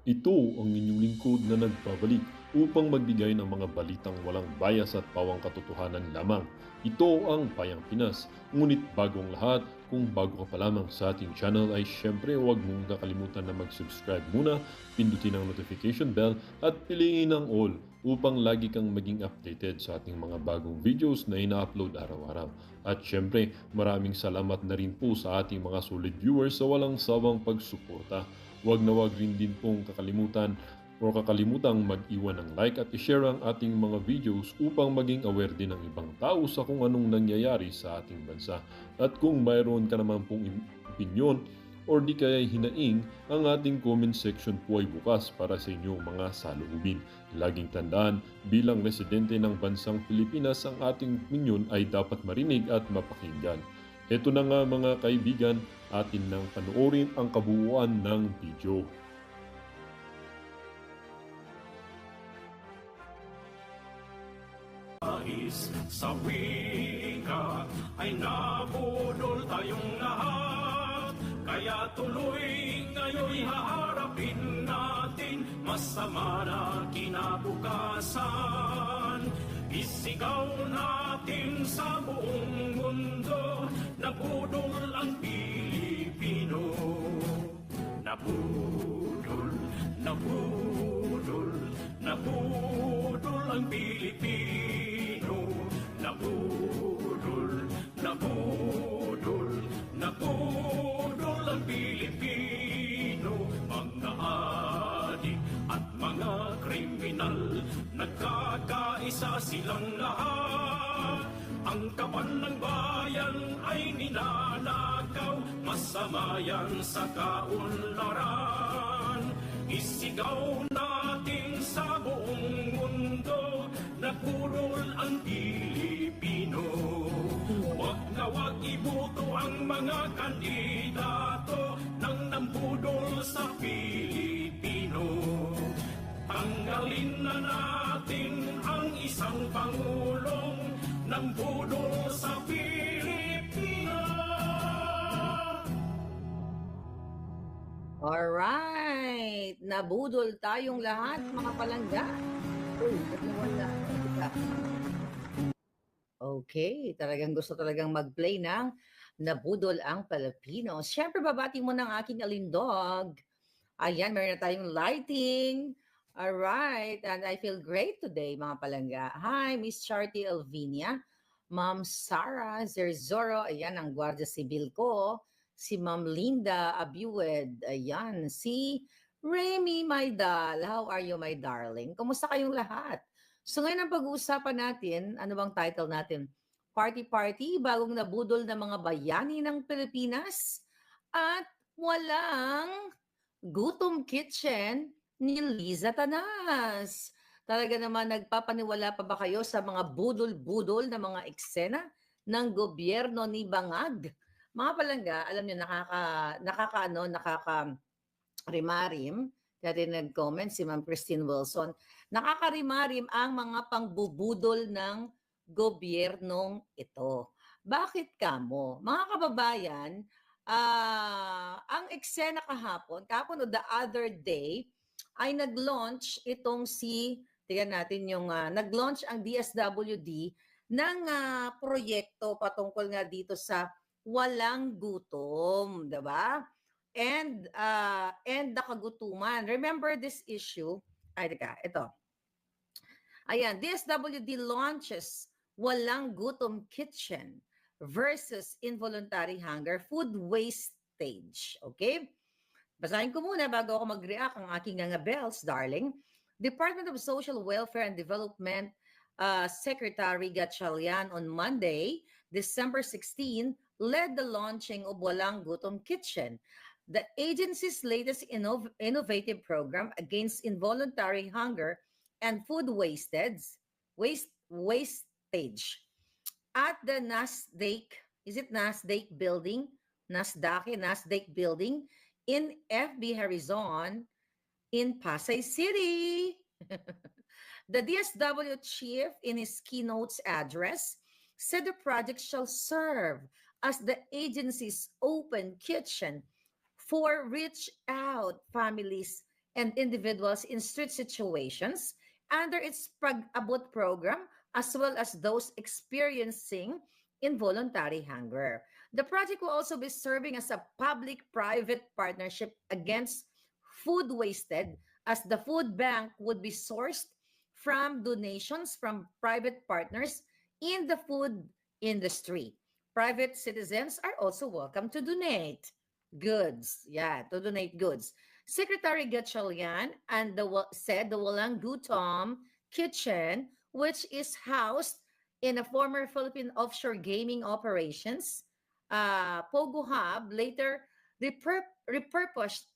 Ito ang inyong lingkod na nagbabalik upang magbigay ng mga balitang walang bias at pawang katotohanan lamang. Ito ang Payang Pinas. Ngunit bagong lahat, kung bago ka pa lamang sa ating channel ay syempre huwag mong kakalimutan na mag-subscribe muna, pindutin ang notification bell at piliin ang all upang lagi kang maging updated sa ating mga bagong videos na ina-upload araw-araw. At syempre, maraming salamat na rin po sa ating mga solid viewers sa walang sawang pagsuporta. Huwag na huwag rin din pong kakalimutang mag-iwan ng like at i-share ang ating mga videos upang maging aware din ng ibang tao sa kung anong nangyayari sa ating bansa. At kung mayroon ka naman pong opinion or di kaya hinaing, ang ating comment section po ay bukas para sa inyong mga saloobin. Laging tandaan, bilang residente ng bansang Pilipinas, ang ating opinion ay dapat marinig at mapakinggan. Ito na nga mga kaibigan, atin nang panoorin ang kabuuan ng video. Sa wika ay nabudol tayong lahat, kaya tuloy ngayon haharapin natin masama na kinabukasan. Isigaw natin sa buong mundo, nabudol ang Pilipino. Nabudol, nabudol, nabudol ang Pilipino. Nabudol, nabudol, nabudol ang Pilipino. Mga adik at mga kriminal, nagkakaisa silang lahat. Ang kaban ng bayan ay ninanakaw, masama yan sa kaunlaran. Isigaw natin sa buong mundo, nabudol ang Pilipino. Wag na wag iboto ang mga kandidato nang nambudol sa Pilipino. Tanggalin na natin ang isang pangulong nang budol sa Pilipinas. Alright, nabudol tayong lahat mga palangga. Uy, wala. Okay, talagang gusto talagang mag-play ng Nabudol ang Pilipino. Siyempre, babati mo ng aking alindog. Ayan, meron na tayong lighting. Alright, and I feel great today, mga palangga. Hi, Miss Charity Elvinia, Ma'am Sarah Zerzoro, ayan, ang Guardia Civil ko. Si Ma'am Linda Abued, ayan. Si Remy Maydal, how are you, my darling? Kumusta kayong lahat? So ngayon ang pag-uusapan natin, ano bang title natin? Party-party, bagong nabudol na mga bayani ng Pilipinas at walang gutom kitchen ni Liza Tanas. Talaga naman nagpapaniwala pa ba kayo sa mga budol-budol na mga eksena ng gobyerno ni Bangag? Mga palangga, alam niyo nakaka-rimarim. Dati nag-comment si Ma'am Christine Wilson. Nakakarimarim ang mga pangbubudol ng gobyernong ito. Bakit kamo? Mga kababayan, ang eksena kahapon o the other day, ay nag-launch itong tingnan natin yung, nag-launch ang DSWD ng proyekto patungkol nga dito sa walang gutom, diba? And the kagutuman. Remember this issue? Ay, teka, ito. Ayan, DSWD launches Walang Gutom Kitchen versus Involuntary Hunger Food Wastage. Okay? Basahin ko muna bago ako mag-react ang aking nga bells, darling. Department of Social Welfare and Development Secretary Gatchalian on Monday, December 16, led the launching of Walang Gutom Kitchen, the agency's latest innovative program against involuntary hunger and food wastage at the NASDAQ building, NASDAQ building in FB Horizon in Pasay City. The DSW chief in his keynote address said the project shall serve as the agency's open kitchen for reach out families and individuals in street situations under its Pag-Abot program, as well as those experiencing involuntary hunger. The project will also be serving as a public-private partnership against food wasted, as the food bank would be sourced from donations from private partners in the food industry. Private citizens are also welcome to donate goods. Yeah, to donate goods. Secretary Gatchalian and said the Walang Gutom Kitchen, which is housed in a former Philippine offshore gaming operations, Pogo Hub, later repurposed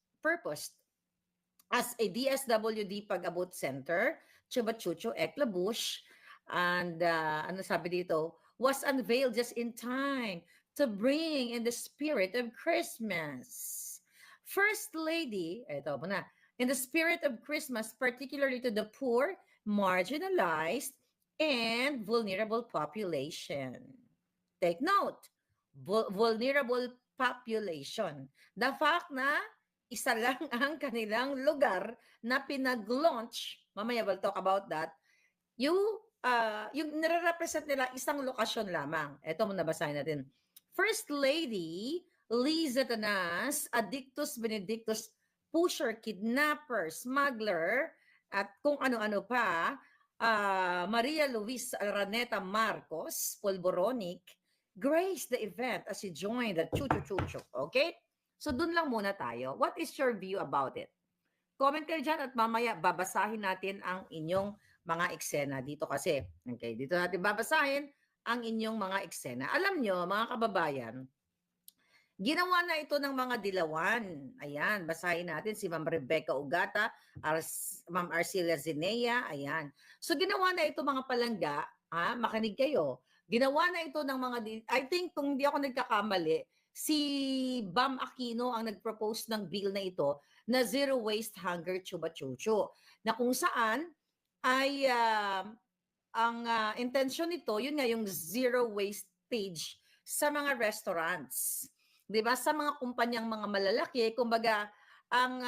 as a DSWD Pag-Abot Center, Chuba Chucho, Eklabush, and ano sabi dito, was unveiled just in time to bring in the spirit of Christmas. First Lady, ito mo na, in the spirit of Christmas, particularly to the poor, marginalized, and vulnerable population. Take note, vulnerable population. The fact na isa lang ang kanilang lugar na pinag-launch, mamaya we'll talk about that, yung nire-represent nila isang lokasyon lamang. Ito muna basahin natin. First Lady Liza Tanas, Addictus Benedictus, pusher, kidnapper, smuggler, at kung ano-ano pa, Maria Luis Araneta Marcos, Polboronic, graced the event as she joined the Chuchu-Chuchu. Okay? So dun lang muna tayo. What is your view about it? Comment kayo dyan at mamaya babasahin natin ang inyong mga eksena dito kasi. Okay, dito natin babasahin ang inyong mga eksena. Alam nyo, mga kababayan, ginawa na ito ng mga dilawan. Ayan, basahin natin si Ma'am Rebecca Ugata, Ma'am Arcelia Zinea, ayan. So ginawa na ito mga palangga, makinig kayo. Ginawa na ito ng mga, I think kung hindi ako nagkakamali, si Bam Aquino ang nag-propose ng bill na ito na Zero Waste Hunger Chuba Chucho, na kung saan ay ang intention nito, yun nga yung zero wastage sa mga restaurants. 'Di ba? Sa mga kumpanyang mga malalaki, kumbaga ang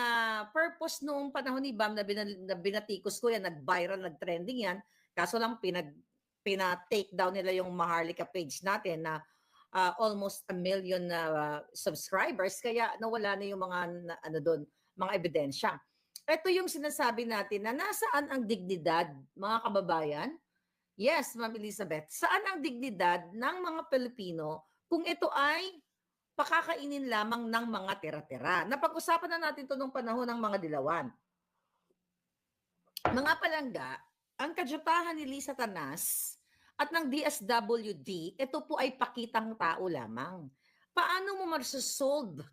purpose noong panahon ni Bam na binatikos ko yan, nag-viral, nag-trending yan, kaso lang pina-take down nila yung Maharlika page natin na almost 1 million subscribers, kaya nawala na yung mga doon, mga ebidensya. Ito yung sinasabi natin na nasaan ang dignidad, mga kababayan? Yes, Ma'am Elizabeth. Saan ang dignidad ng mga Pilipino kung ito ay pakakainin lamang ng mga tira-tira? Napag-usapan na natin ito nung panahon ng mga dilawan. Mga palangga, ang kadyutahan ni Liza Tanas at ng DSWD, ito po ay pakitang tao lamang. Paano mo masasolve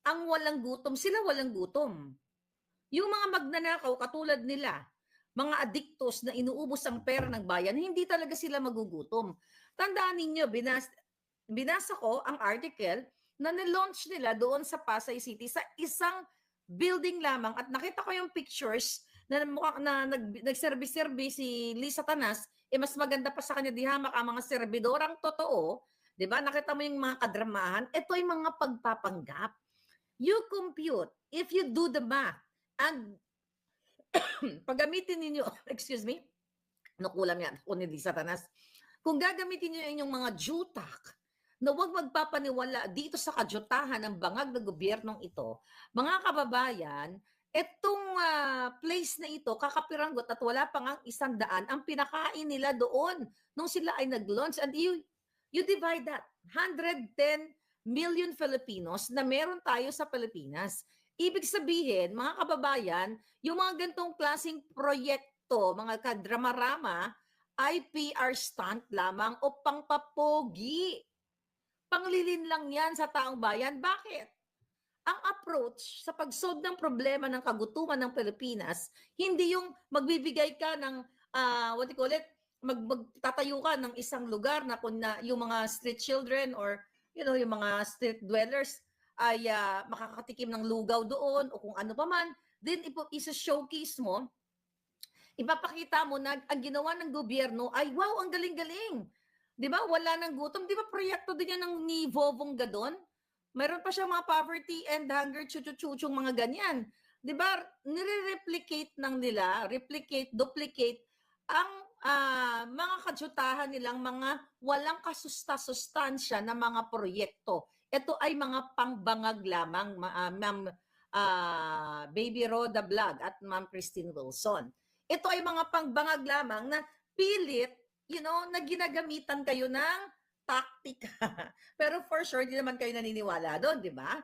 ang walang gutom? Sila walang gutom. Yung mga magnanakaw katulad nila, mga adiktos na inuubos ang pera ng bayan, hindi talaga sila magugutom. Tandaan ninyo, binasa ko ang article na nilaunch nila doon sa Pasay City sa isang building lamang at nakita ko yung pictures na nagserbi-serbi si Liza Tanas, mas maganda pa sa kanya di hamak ang mga serbidorang totoo, 'di ba? Nakita mo yung mga kadramahan, ito ay mga pagpapanggap. You compute, if you do the math, and paggamitin ninyo, excuse me, nakulam yan ako ni Liza Tanas, kung gagamitin niyo inyong mga jutak na huwag magpapaniwala dito sa kadyutahan ng bangag na gobyernong ito, mga kababayan, itong place na ito, kakapiranggot at wala pang ang 100 ang pinakain nila doon nung sila ay nag-launch. And you divide that, 110 million Filipinos na meron tayo sa Pilipinas. Ibig sabihin, mga kababayan, yung mga gantong klaseng proyekto, mga kadrama-rama, ay PR stunt lamang o pangpapogi. Panglilin lang yan sa taong bayan. Bakit? Ang approach sa pag-solve ng problema ng kagutuman ng Pilipinas, hindi yung magbibigay ka ng, what you call it, magtatayo ka ng isang lugar na kung na yung mga street children or yung mga street dwellers ay makakatikim ng lugaw doon o kung ano pa man, then isa-showcase mo, ipapakita mo na ang ginawa ng gobyerno ay wow, ang galing-galing. 'Di ba? Wala nang gutom. 'Di ba proyekto din yan ni Vovong Gadon? Mayroon pa siya mga poverty and hunger chuchu-chuchung mga ganyan. 'di ba, nire-replicate ng nila, duplicate ang mga kadyutahan nilang mga walang kasusta-sustansya na mga proyekto. Ito ay mga pangbangag lamang, Ma'am Baby Rhoda Vlog at Ma'am Christine Wilson. Ito ay mga pangbangag lamang na pilit, na ginagamitan kayo ng taktika. Pero for sure, di naman kayo naniniwala doon, di ba?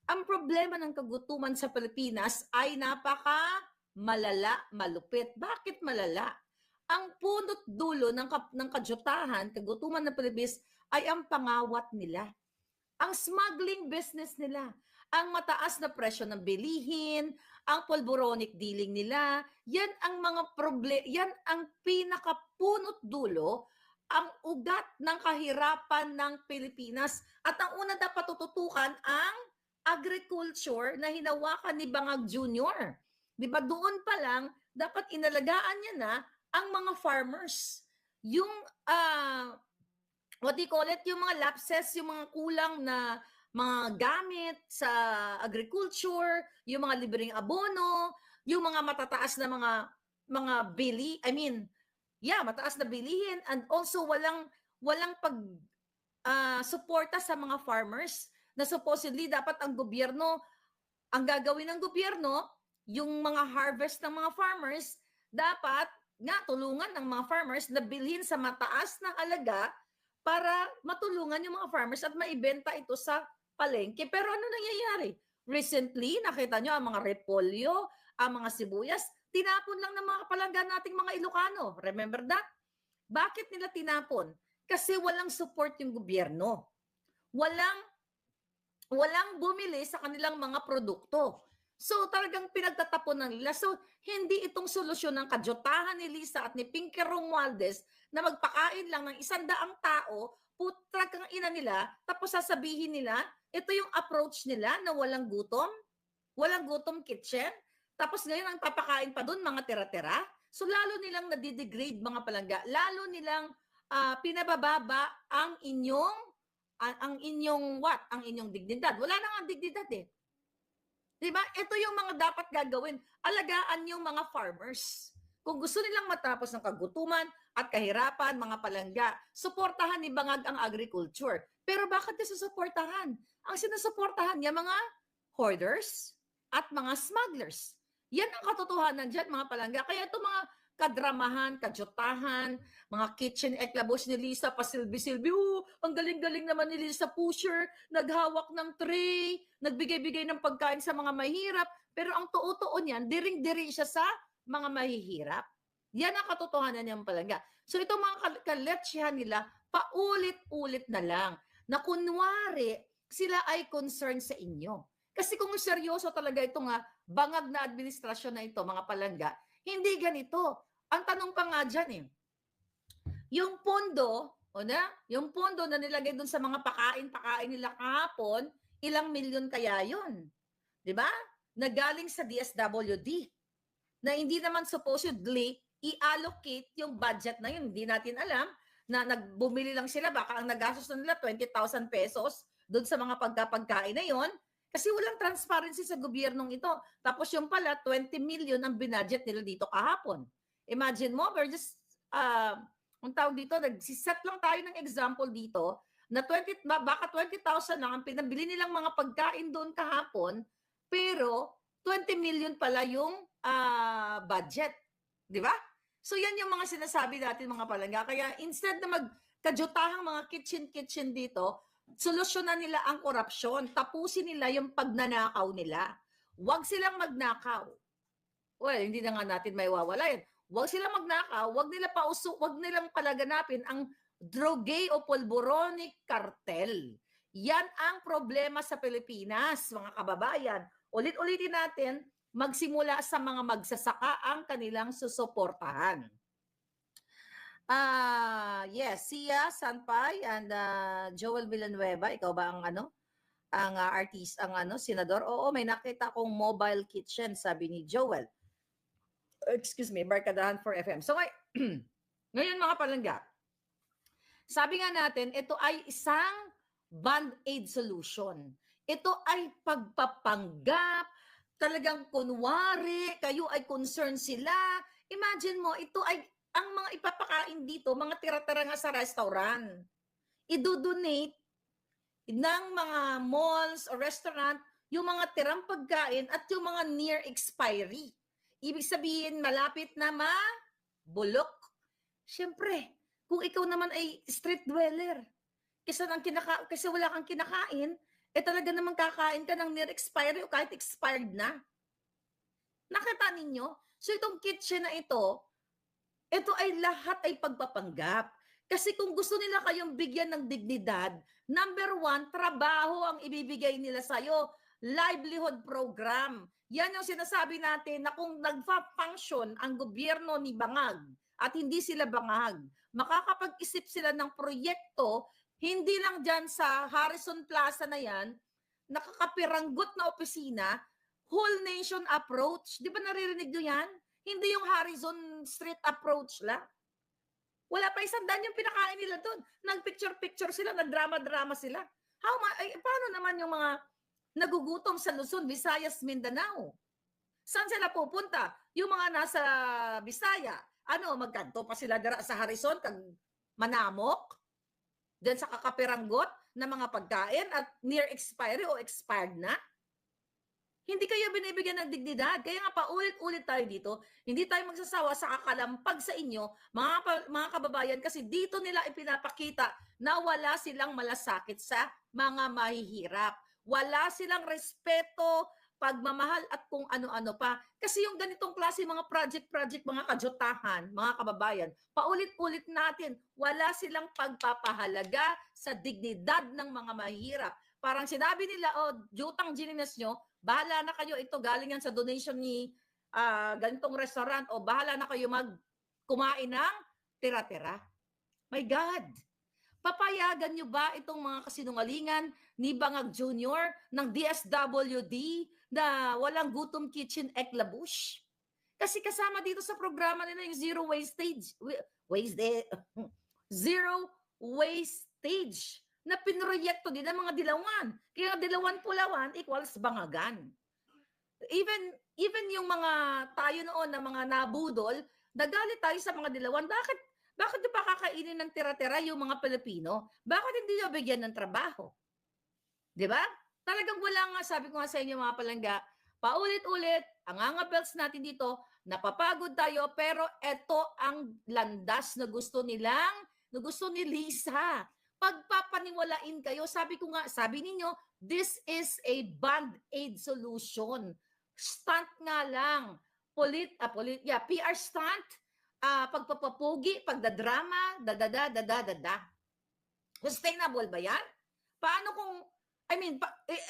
Ang problema ng kagutuman sa Pilipinas ay malala, malupit. Bakit malala? Ang punot dulo ng kadyutahan, kagutuman ng Pilipinas ay ang pangawat nila. Ang smuggling business nila, ang mataas na presyo ng bilihin, ang pulboronic dealing nila, yan ang mga yan ang pinakapunot dulo, ang ugat ng kahirapan ng Pilipinas. At ang una dapat tututukan ang agriculture na hinawakan ni Bangag Jr. Di ba doon pa lang, dapat inalagaan niya na ang mga farmers. Yung what do you call it, yung mga lapses, yung mga kulang na mga gamit sa agriculture, yung mga libreng abono, yung mga matataas na mga mataas na bilihin, and also walang suporta sa mga farmers na supposedly dapat ang gagawin ng gobyerno, yung mga harvest ng mga farmers, dapat nga tulungan ng mga farmers na bilhin sa mataas na halaga para matulungan yung mga farmers at maibenta ito sa palengke. Pero ano nangyayari? Recently, nakita nyo ang mga repolyo, ang mga sibuyas, tinapon lang ng mga kapalangga nating mga Ilocano. Remember that? Bakit nila tinapon? Kasi walang support yung gobyerno. Walang bumili sa kanilang mga produkto. So talagang pinagtatapunan nila. So hindi itong solusyon ng kadyutahan ni Lisa at ni Pinky Romualdez na magpakain lang ng 100 tao, putrag ang ina nila, tapos sasabihin nila, ito yung approach nila na walang gutom kitchen, tapos ngayon ang papakain pa doon mga tira-tira. So lalo nilang nadidegrade mga palangga, lalo nilang pinabababa ang inyong dignidad. Wala na nga dignidad eh. Diba? Ito yung mga dapat gagawin. Alagaan yung mga farmers. Kung gusto nilang matapos ng kagutuman at kahirapan, mga palangga, suportahan ni Bangag ang agriculture. Pero bakit niya susuportahan? Ang sinusuportahan niya mga hoarders at mga smugglers. Yan ang katotohanan dyan, mga palangga. Kaya ito mga kadramahan, kadyutahan, mga kitchen eklabos ni Lisa, pasilbi-silbi, ang galing-galing naman ni Lisa Pusher, naghawak ng tray, nagbigay-bigay ng pagkain sa mga mahirap, pero ang totoo niyan, diring-diri siya sa mga mahihirap. Yan ang katotohanan niyang palangga. So itong mga kaletsyahan nila, paulit-ulit na lang, na kunwari, sila ay concerned sa inyo. Kasi kung seryoso talaga itong bangag na administrasyon na ito, mga palangga, hindi ganito. Ang tanong pa nga dyan yung pondo na nilagay dun sa mga pakain nila kahapon, ilang milyon kaya yun? Diba? Na galing sa DSWD. Na hindi naman supposedly i-allocate yung budget na yun. Hindi natin alam na nagbumili lang sila. Baka ang nagastos na nila 20,000 pesos dun sa mga pagkapagkain na yun. Kasi walang transparency sa gobyernong ito. Tapos yung pala, 20 million ang binudget nila dito kahapon. Imagine mo, we're just, ang tawag dito, nagsiset lang tayo ng example dito, na baka 20,000 lang ang pinabili nilang mga pagkain doon kahapon, pero 20 million pala yung budget. Di ba? So yan yung mga sinasabi natin mga palangga. Kaya instead na magkadyutahang mga kitchen dito, solusyonan nila ang korupsyon. Tapusin nila yung pagnanakaw nila. Huwag silang magnakaw. Well, hindi na nga natin may wawala yan. Huwag silang magnakaw, huwag nilang palaganapin ang drogay o pulboronic cartel. Yan ang problema sa Pilipinas, mga kababayan. Ulit-ulitin natin, magsimula sa mga magsasaka ang kanilang susuportahan. Yes, Sia Sanpay and Joel Villanueva, ikaw ba ang artist, senador? Oo, may nakita kong mobile kitchen, sabi ni Joel. Excuse me, Barkadahan for FM. So ngayon mga palangga, sabi nga natin, ito ay isang band-aid solution. Ito ay pagpapanggap, talagang kunwari, kayo ay concerned sila. Imagine mo, ito ay, ang mga ipapakain dito, mga tira-tira nga sa restaurant. Idodonate ng mga malls o restaurant yung mga tirang pagkain at yung mga near expiry. Ibig sabihin, malapit na mabulok. Siyempre, kung ikaw naman ay street dweller, kasi wala kang kinakain, talaga naman kakain ka ng near expiry o kahit expired na. Nakita ninyo? So itong kitchen na ito ay lahat ay pagpapanggap. Kasi kung gusto nila kayong bigyan ng dignidad, number 1, trabaho ang ibibigay nila sa'yo. Livelihood program. Yan yung sinasabi natin na kung nagfa-function ang gobyerno ni Bangag at hindi sila Bangag, makakapag-isip sila ng proyekto, hindi lang dyan sa Harrison Plaza na yan, nakakapiranggot na opisina, whole nation approach. Di ba naririnig nyo yan? Hindi yung Harrison Street approach lang. Wala pa 100 yung pinakain nila doon. Nag-picture-picture sila, nag-drama-drama sila. Paano naman yung mga nagugutom sa Luzon, Visayas, Mindanao? Saan sila pupunta? Yung mga nasa Bisaya, magkanto pa sila dira sa Harrison, kag manamok, dyan sa kakapiranggot na mga pagkain at near expiry o expired na? Hindi kayo binibigyan ng dignidad. Kaya nga paulit-ulit tayo dito, hindi tayo magsasawa sa kakalampag sa inyo, mga kababayan, kasi dito nila ipinapakita na wala silang malasakit sa mga mahihirap. Wala silang respeto, pagmamahal at kung ano-ano pa. Kasi yung ganitong klase mga project, mga kajotahan, mga kababayan, paulit-ulit natin, wala silang pagpapahalaga sa dignidad ng mga mahihirap. Parang sinabi nila, jutang gininas nyo, bahala na kayo, ito galing yan sa donation ni ganitong restaurant, o bahala na kayo kumain ng tira-tira. My God! Papayagan nyo ba itong mga kasinungalingan ni Bangag Jr. ng DSWD na walang gutom kitchen eklabush? Kasi kasama dito sa programa nila yung zero wastage na pinroyekto din ng mga Dilawan. Kaya Dilawan-Pulawan equals Bangagan. Even yung mga tayo noon na mga nabudol, nagalit tayo sa mga Dilawan. Bakit yung pakakainin ng tira-tira yung mga Pilipino? Bakit hindi nyo bigyan ng trabaho? Diba? Talagang wala nga, sabi ko nga sa inyo mga palangga, paulit-ulit, ang angabels natin dito, napapagod tayo, pero ito ang landas na gusto ni Lisa. Pagpapaniwalain kayo, sabi ninyo, this is a band-aid solution. Stunt nga lang. PR stunt, pagpapapugi, pagdadrama, dadada. Sustainable ba yan? Paano kung,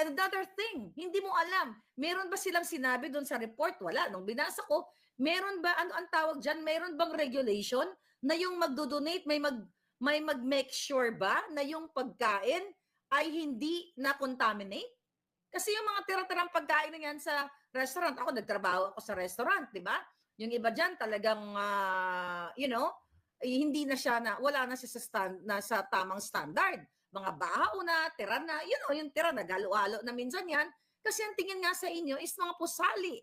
another thing, hindi mo alam, meron ba silang sinabi doon sa report? Wala. Nung binasa ko, meron ba, ano ang tawag dyan? Meron bang regulation na yung magdodonate, may mag-make sure ba na yung pagkain ay hindi na-contaminate? Kasi yung mga tira-tirang pagkain na yan sa restaurant, ako nagtrabaho ako sa restaurant, di ba? Yung iba dyan talagang, hindi na siya wala na siya sa tamang standard. Mga bahaw na, tira na, yung tira na, galo-alo na minsan yan. Kasi ang tingin nga sa inyo is mga pusali.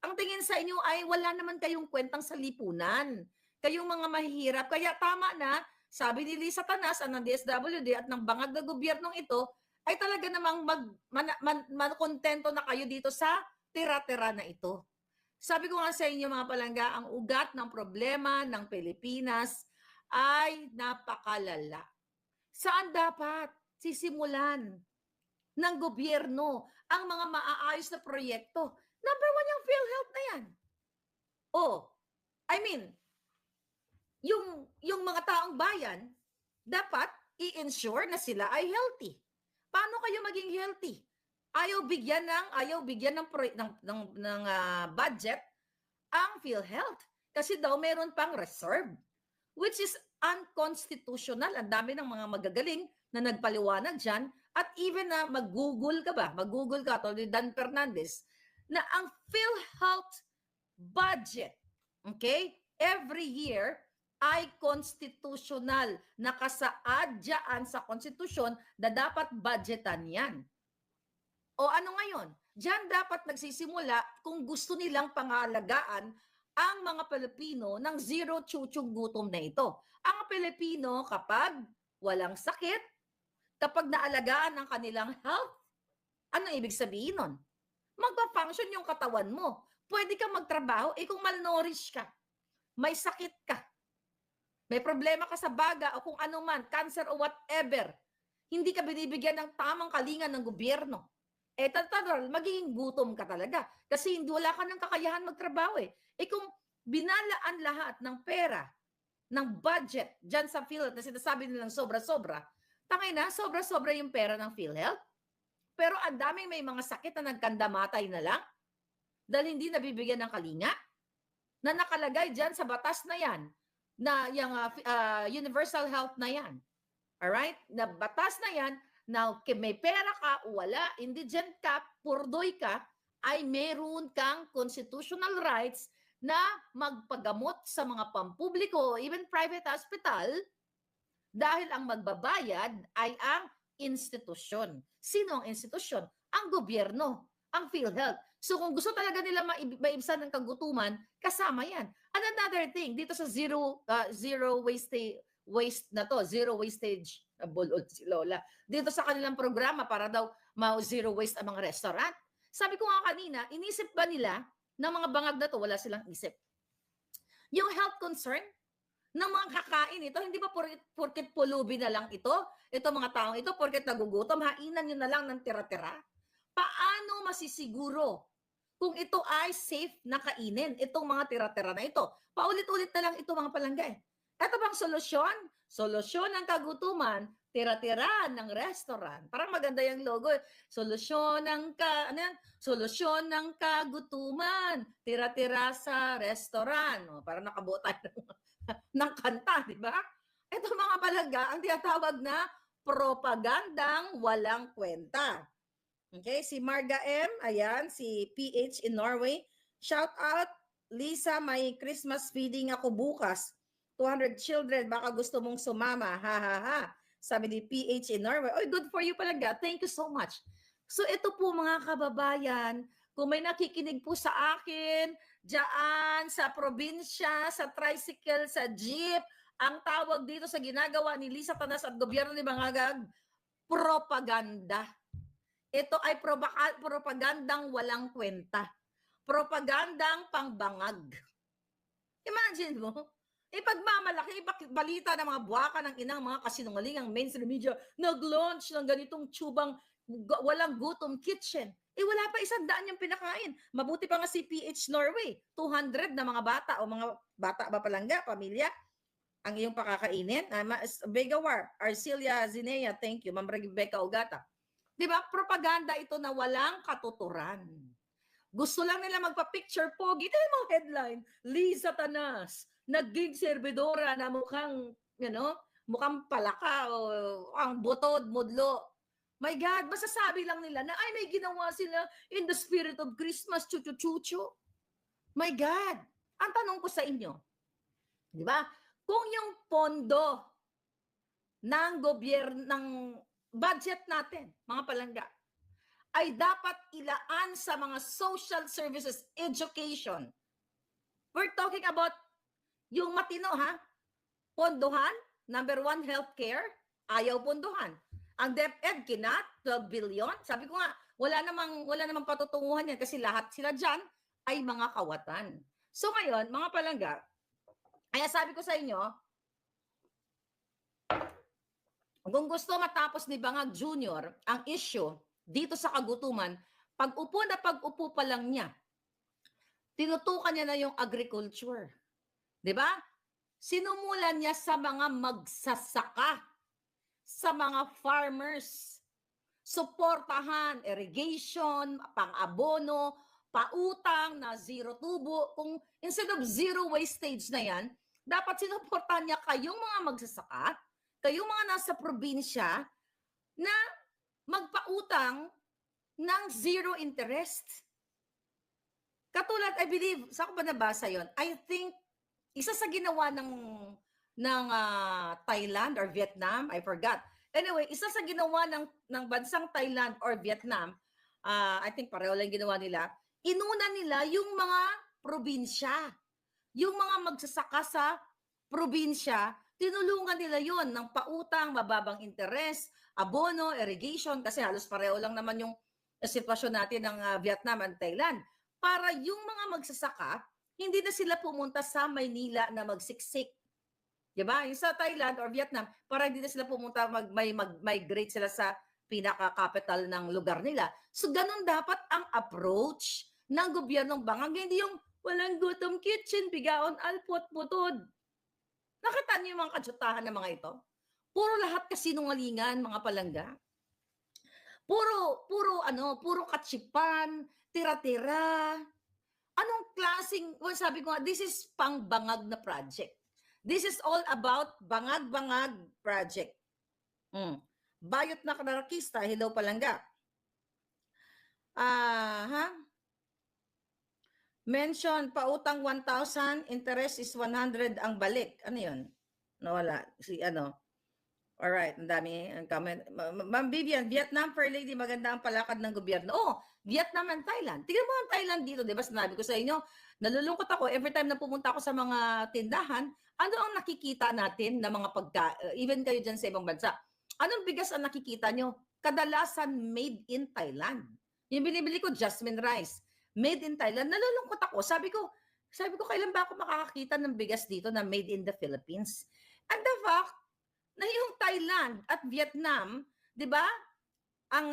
Ang tingin sa inyo ay wala naman kayong kwentang sa lipunan. Kayong mga mahihirap. Kaya tama na, sabi ni Lisa Tanas, ng DSWD at ng bangag na gobyernong ito, ay talaga namang makontento na kayo dito sa tira-tira na ito. Sabi ko nga sa inyo mga palangga, ang ugat ng problema ng Pilipinas ay napakalala. Saan dapat sisimulan ng gobyerno ang mga maaayos na proyekto? Number 1 yung PhilHealth na yan. Yung mga taong bayan, dapat i-ensure na sila ay healthy. Paano kayo maging healthy? Ayaw bigyan ng budget ang PhilHealth kasi daw meron pang reserve, which is unconstitutional. Ang dami ng mga magagaling na nagpaliwanag dyan, at even na mag-Google ka tulad ni Dan Fernandez, na ang PhilHealth budget, okay, every year ay constitutional. Nakasaad dyan sa konstitusyon na dapat budgetan yan. O ano ngayon? Diyan dapat nagsisimula kung gusto nilang pangalagaan ang mga Pilipino ng zero chuchong gutom na ito. Ang Pilipino kapag walang sakit, kapag naalagaan ang kanilang health, ano ibig sabihin nun? Magpa-function yung katawan mo. Pwede kang magtrabaho, kung malnourished ka, may sakit ka, may problema ka sa baga o kung ano man, cancer o whatever, hindi ka binibigyan ng tamang kalingan ng gobyerno, tatadal, magiging gutom ka talaga. Kasi hindi wala ka ng kakayahan magtrabaho eh. Kung binalaan lahat ng pera, ng budget, dyan sa PhilHealth na sinasabi nilang sobra-sobra, tangay na, sobra-sobra yung pera ng PhilHealth. Pero ang daming may mga sakit na nagkandamatay na lang dahil hindi nabibigyan ng kalinga na nakalagay dyan sa batas na yan, na yung universal health na yan. Alright? Na batas na yan, na may pera ka o wala, indigent ka, purdoy ka, ay meron kang constitutional rights na magpagamot sa mga pampubliko, even private hospital, dahil ang magbabayad ay ang institusyon. Sino ang institusyon? Ang gobyerno, ang PhilHealth. So kung gusto talaga nila maibsan ng kagutuman, kasama yan. And another thing, dito sa zero waste na to, zero wastage, bulol si Lola. Dito sa kanilang programa para daw zero waste ang mga restaurant. Sabi ko nga kanina, inisip ba nila ng mga bangag na to? Wala silang isip. Yung health concern ng mga kakain ito, hindi ba porket pulubi na lang ito? Ito mga taong ito, porket nagugutom, hainan nyo na lang ng tira-tira? Paano masisiguro kung ito ay safe na kainin, itong mga tira-tira na ito? Paulit-ulit na lang ito mga palangga. Ito bang solusyon? Solusyon ng kagutuman, tira-tira ng restaurant. Parang maganda yung logo. Solusyon ng solusyon ng kagutuman, tira-tira sa restaurant. Parang nakabuo tayo ng kanta, di ba? Ito mga palangga, ang tinatawag na propagandang walang kwenta. Okay, si Marga M, ayan, si PH in Norway. Shout out, Lisa, may Christmas feeding ako bukas. 200 children, baka gusto mong sumama. Ha, ha, ha. Sabi ni PH in Norway. Oy, good for you palangga. Thank you so much. So ito po mga kababayan, kung may nakikinig po sa akin, diyan sa probinsya, sa tricycle, sa jeep, ang tawag dito sa ginagawa ni Lisa Tanas at gobyerno ni Bangagag, propaganda. Ito ay propagandang walang kwenta. Propagandang pangbangag. Imagine mo, ipagmamalaki, balita ng mga buwaka ng inang mga kasinungalingang mainstream media, nag-launch ng ganitong tubang walang gutom kitchen. Wala pa 100 yung pinakain. Mabuti pa nga si PH Norway, 200 na mga bata o mga bata ba palangga, pamilya, ang iyong pakakainin. Begawar, Arcelia Zinea, thank you. Ma'am Rebecca Ogata. Diba? Propaganda ito na walang katuturan. Gusto lang nila magpa-picture pogi. Ito yung mga headline. Lisa Tanas, naging servidora na mukhang, mukhang palaka o ang butod, mudlo. My God, masasabi lang nila na ay may ginawa sila in the spirit of Christmas, chuchu-chuchu. My God, ang tanong ko sa inyo, di ba? Kung yung pondo ng gobyerno, ng budget natin, mga palangga, ay dapat ilaan sa mga social services, education. We're talking about yung matino, ha? Pondohan, number 1, healthcare, ayaw pondohan. Ang DepEd, kinat, 12 billion. Sabi ko nga, wala namang patutunguhan yan kasi lahat sila dyan ay mga kawatan. So ngayon, mga palangga, kaya sabi ko sa inyo, kung gusto matapos ni Bangag Jr. ang issue dito sa kagutuman, pag-upo na pag-upo pa lang niya, tinutukan niya na yung agriculture. Diba? Sinumulan niya sa mga magsasaka, sa mga farmers, suportahan, irrigation, pang-abono, pautang na zero tubo. Kung instead of zero wastage na yan, dapat sinuportahan niya kayong mga magsasaka, kayong mga nasa probinsya na magpautang ng zero interest. Katulad, I believe, saan ko ba nabasa yon? I think, isa sa ginawa ng Thailand or Vietnam, I forgot. Anyway, isa sa ginawa ng bansang Thailand or Vietnam I think pareho lang ginawa nila, inuna nila yung mga probinsya. Yung mga magsasaka sa probinsya, tinulungan nila yon ng pautang, mababang interes, abono, irrigation, kasi halos pareho lang naman yung sitwasyon natin ng Vietnam at Thailand. Para yung mga magsasaka, hindi na sila pumunta sa Maynila na magsiksik. Diba? Yung sa Thailand or Vietnam, para hindi na sila pumunta, mag-migrate sila sa pinaka-capital ng lugar nila. So, ganun dapat ang approach ng gobyernong Bangang. Hindi yung walang gutom kitchen, bigaon, alpot, putod. Nakita niyo yung mga kadyutahan ng mga ito? Puro lahat kasinungalingan, mga palangga. Puro katsipan, tira-tira. Anong klaseng, well, sabi ko nga, this is pang-bangag na project. This is all about bangag-bangag project. Bayot na kanarkista, hello palangga. Mention, pautang 1,000, interest is 100 ang balik. Ano yun? Nawala. Alright, ang dami ang comment. Ma'am Vivian, Vietnam Fair Lady, maganda ang palakad ng gobyerno. Oh, Vietnam and Thailand. Tingnan mo ang Thailand dito, di ba? Sinabi ko sa inyo, nalulungkot ako every time na pumunta ako sa mga tindahan, ano ang nakikita natin na mga even kayo dyan sa ibang bansa, anong bigas ang nakikita nyo? Kadalasan made in Thailand. Yung binibili ko, jasmine rice. Made in Thailand. Nalulungkot ako. Sabi ko, kailan ba ako makakakita ng bigas dito na made in the Philippines? And the fact na yung Thailand at Vietnam, di ba, ang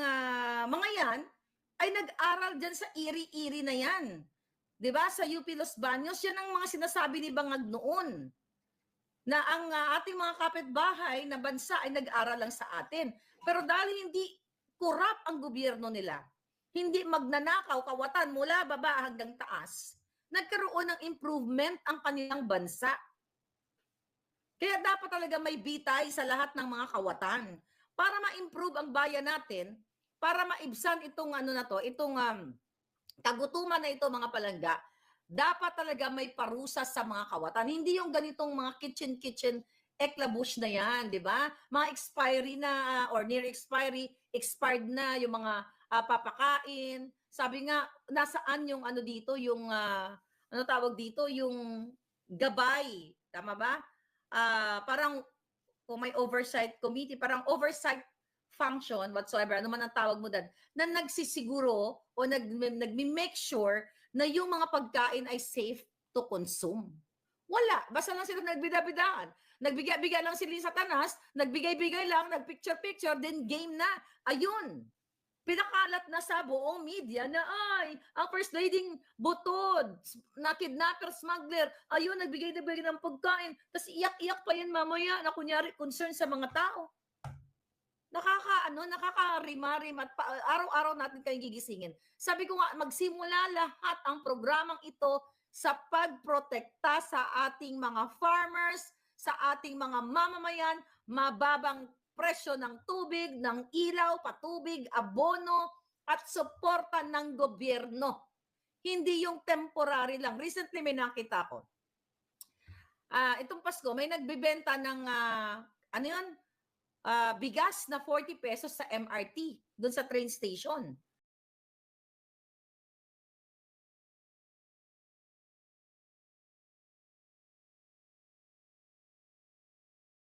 mga yan ay nag-aral dyan sa iri-iri na yan. Di ba? Sa UP Los Baños, yan ang mga sinasabi ni Bangag noon. Na ang ating mga kapitbahay na bansa ay nag-aral lang sa atin. Pero dahil hindi corrupt ang gobyerno nila, hindi magnanakaw, kawatan mula baba hanggang taas, nagkaroon ng improvement ang kanilang bansa. Kaya dapat talaga may bitay sa lahat ng mga kawatan para ma-improve ang bayan natin, para maibsan itong itong kagutuman na ito, mga palangga. Dapat talaga may parusa sa mga kawatan. Hindi yung ganitong mga kitchen eklabush na yan, di ba? Mga expiry na or near expiry, expired na yung mga papakain. Sabi nga, nasaan yung dito, yung tawag dito, yung gabay. Tama ba? Parang kung may oversight committee, parang oversight function whatsoever, ano man ang tawag mo doon, na nagsisiguro o nag-make sure na yung mga pagkain ay safe to consume. Wala. Basta lang sila nagbida-bidaan. Nagbigay-bigay lang sila sa tanas, nagbigay-bigay lang, nagpicture-picture, then game na. Ayun. Pinakalat na sa buong media na ang first lady butod, na kidnapper, smuggler, ayun, nagbigay-bigay ng pagkain, tapos iyak-iyak pa yan mamaya na kunyari concern sa mga tao. Nakaka-rimarim at araw-araw natin kayong gigisingin. Sabi ko nga, magsimula lahat ang programang ito sa pagprotekta sa ating mga farmers, sa ating mga mamamayan, mababang presyo ng tubig, ng ilaw, patubig, abono, at suporta ng gobyerno. Hindi yung temporary lang. Recently may nakita ko. Itong Pasko, may nagbibenta ng, bigas na 40 pesos sa MRT, doon sa train station.